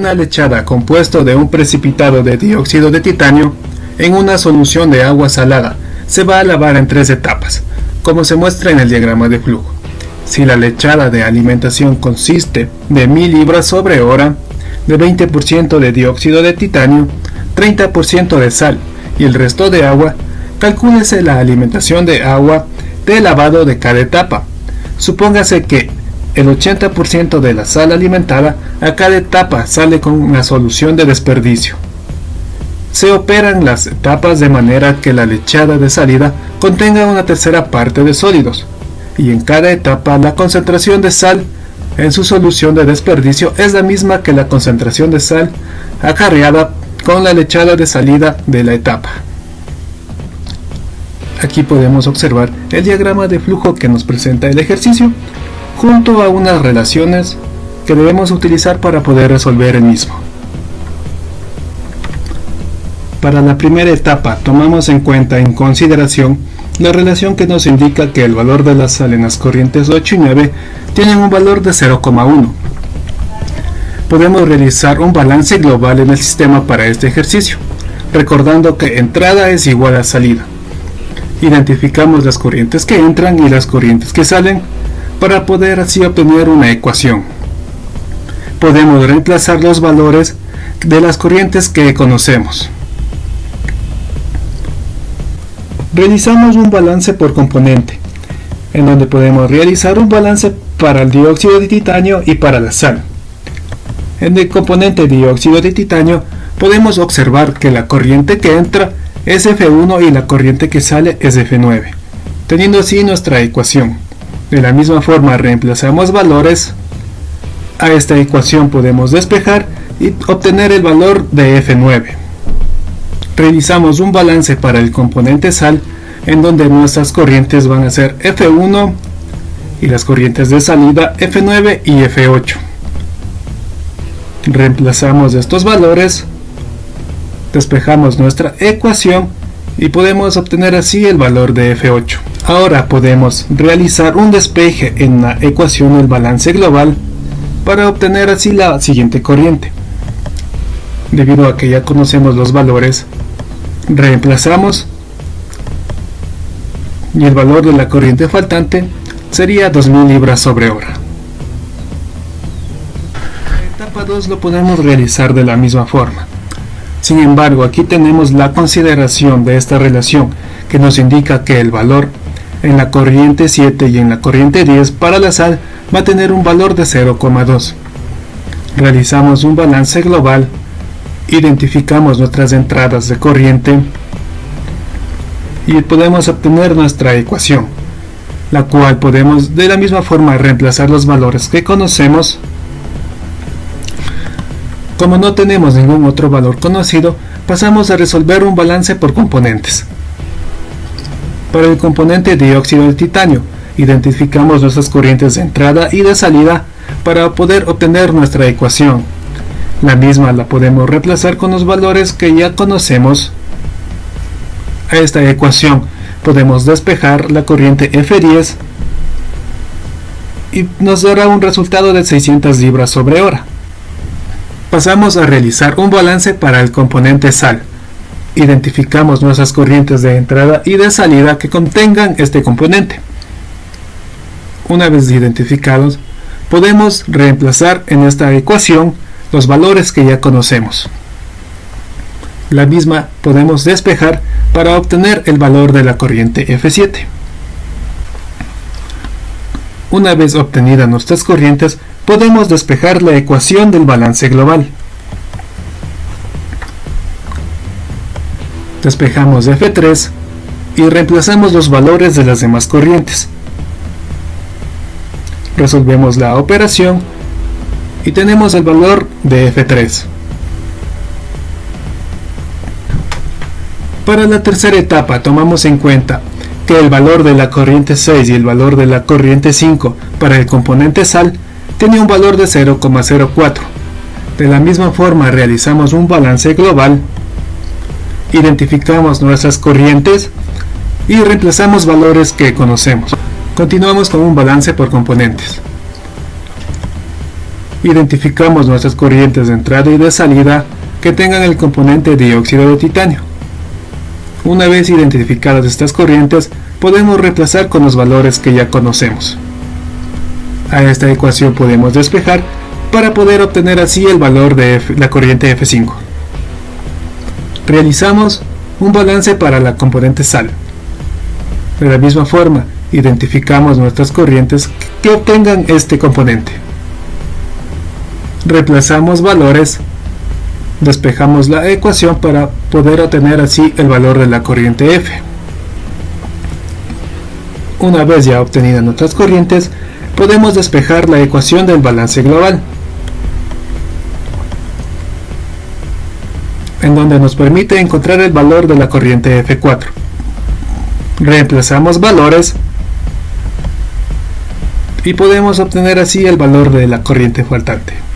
Una lechada compuesto de un precipitado de dióxido de titanio en una solución de agua salada se va a lavar en 3 etapas, como se muestra en el diagrama de flujo. Si la lechada de alimentación consiste de 1000 libras sobre hora, de 20% de dióxido de titanio, 30% de sal y el resto de agua, calcúlese la alimentación de agua de lavado de cada etapa. Supóngase que el 80% de la sal alimentada a cada etapa sale con una solución de desperdicio. Se operan las etapas de manera que la lechada de salida contenga una tercera parte de sólidos, y en cada etapa la concentración de sal en su solución de desperdicio es la misma que la concentración de sal acarreada con la lechada de salida de la etapa. Aquí podemos observar el diagrama de flujo que nos presenta el ejercicio, junto a unas relaciones que debemos utilizar para poder resolver el mismo. Para la primera etapa tomamos en consideración la relación que nos indica que el valor de la sal en las corrientes 8 y 9 tienen un valor de 0,1. Podemos realizar un balance global en el sistema para este ejercicio, recordando que entrada es igual a salida. Identificamos las corrientes que entran y las corrientes que salen para poder así obtener una ecuación. Podemos reemplazar los valores de las corrientes que conocemos. Realizamos un balance por componente, en donde podemos realizar un balance para el dióxido de titanio y para la sal. En el componente dióxido de titanio podemos observar que la corriente que entra es F1 y la corriente que sale es F9, teniendo así nuestra ecuación. De la misma forma reemplazamos valores a esta ecuación, podemos despejar y obtener el valor de F9. Realizamos un balance para el componente sal, en donde nuestras corrientes van a ser F1 y las corrientes de salida F9 y F8. Reemplazamos estos valores, despejamos nuestra ecuación y podemos obtener así el valor de F8. Ahora podemos realizar un despeje en la ecuación del balance global para obtener así la siguiente corriente. Debido a que ya conocemos los valores, reemplazamos y el valor de la corriente faltante sería 2000 libras sobre hora. La etapa 2 lo podemos realizar de la misma forma. Sin embargo, aquí tenemos la consideración de esta relación que nos indica que el valor en la corriente 7 y en la corriente 10 para la sal va a tener un valor de 0,2. Realizamos un balance global, identificamos nuestras entradas de corriente y podemos obtener nuestra ecuación, la cual podemos de la misma forma reemplazar los valores que conocemos. Como no tenemos ningún otro valor conocido, pasamos a resolver un balance por componentes. Para el componente dióxido de titanio, identificamos nuestras corrientes de entrada y de salida para poder obtener nuestra ecuación. La misma la podemos reemplazar con los valores que ya conocemos. A esta ecuación podemos despejar la corriente F10 y nos dará un resultado de 600 libras sobre hora. Pasamos a realizar un balance para el componente sal. Identificamos nuestras corrientes de entrada y de salida que contengan este componente. Una vez identificados, podemos reemplazar en esta ecuación los valores que ya conocemos. La misma podemos despejar para obtener el valor de la corriente F7. Una vez obtenidas nuestras corrientes, podemos despejar la ecuación del balance global. Despejamos F3 y reemplazamos los valores de las demás corrientes. Resolvemos la operación y tenemos el valor de F3. Para la tercera etapa tomamos en cuenta que el valor de la corriente 6 y el valor de la corriente 5 para el componente sal tiene un valor de 0,04. De la misma forma realizamos un balance global, identificamos nuestras corrientes y reemplazamos valores que conocemos. Continuamos con un balance por componentes. Identificamos nuestras corrientes de entrada y de salida que tengan el componente dióxido de titanio. Una vez identificadas estas corrientes, podemos reemplazar con los valores que ya conocemos. A esta ecuación podemos despejar para poder obtener así el valor de la corriente F5. Realizamos un balance para la componente sal. De la misma forma, identificamos nuestras corrientes que obtengan este componente. Reemplazamos valores, despejamos la ecuación para poder obtener así el valor de la corriente F. Una vez ya obtenidas nuestras corrientes, podemos despejar la ecuación del balance global, en donde nos permite encontrar el valor de la corriente F4. Reemplazamos valores y podemos obtener así el valor de la corriente faltante.